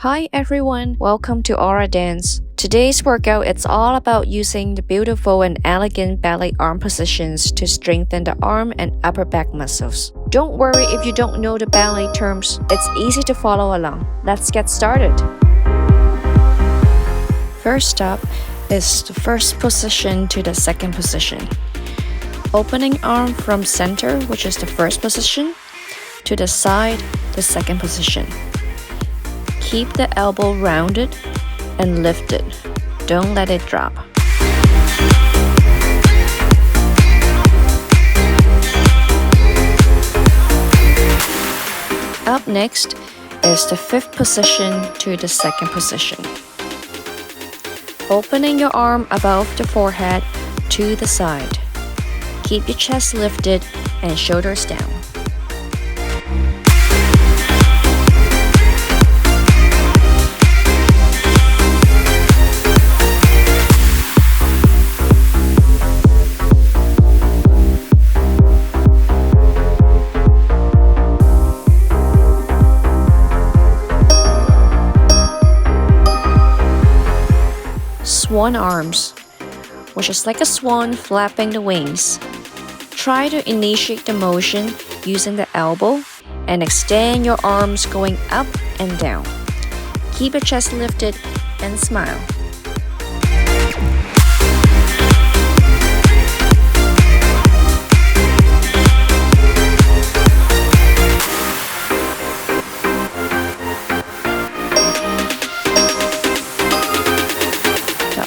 Hi everyone, welcome to Aura Dance. Today's workout is all about using the beautiful and elegant ballet arm positions to strengthen the arm and upper back muscles. Don't worry if you don't know the ballet terms, it's easy to follow along. Let's get started. First up is the first position to the second position. Opening arm from center, which is the first position, to the side, the second position. Keep the elbow rounded and lifted. Don't let it drop. Up next is the fifth position to the second position. Opening your arm above the forehead to the side. Keep your chest lifted and shoulders down. Swan Arms, which is like a swan flapping the wings. Try to initiate the motion using the elbow and extend your arms going up and down. Keep your chest lifted and smile.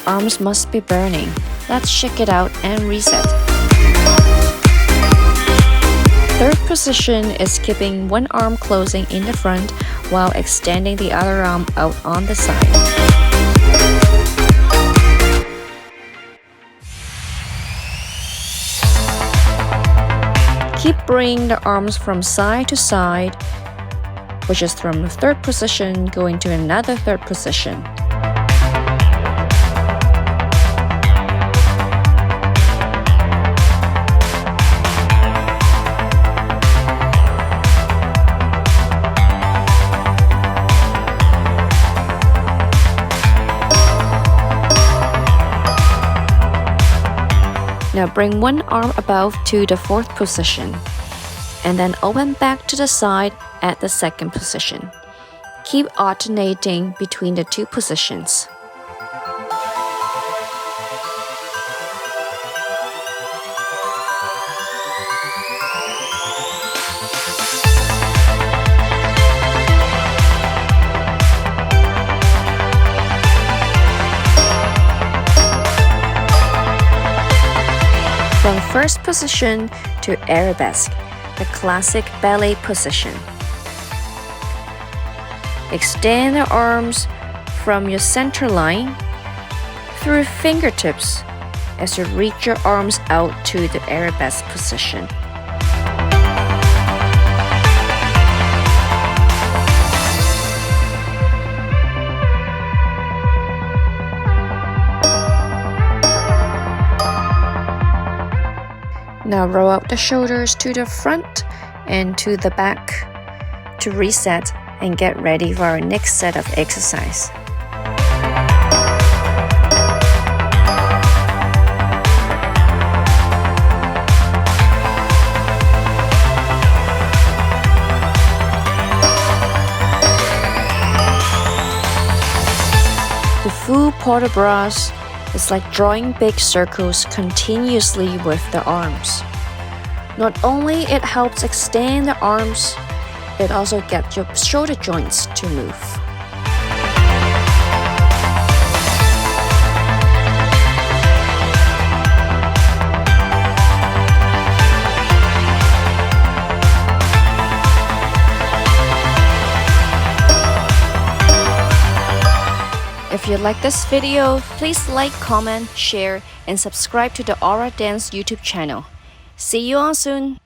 Arms must be burning. Let's check it out and reset. Third position is keeping one arm closing in the front while extending the other arm out on the side. Keep bringing the arms from side to side, which is from the third position going to another third position. Now bring one arm above to the fourth position, and then open back to the side at the second position. Keep alternating between the two positions. From first position to Arabesque, the classic ballet position. Extend the arms from your center line through fingertips as you reach your arms out to the Arabesque position. Now roll out the shoulders to the front and to the back to reset and get ready for our next set of exercise. The full port de bras is like drawing big circles continuously with the arms. Not only it helps extend the arms, it also gets your shoulder joints to move. If you like this video, please like, comment, share, and subscribe to the Aura Dance YouTube channel. See you all soon!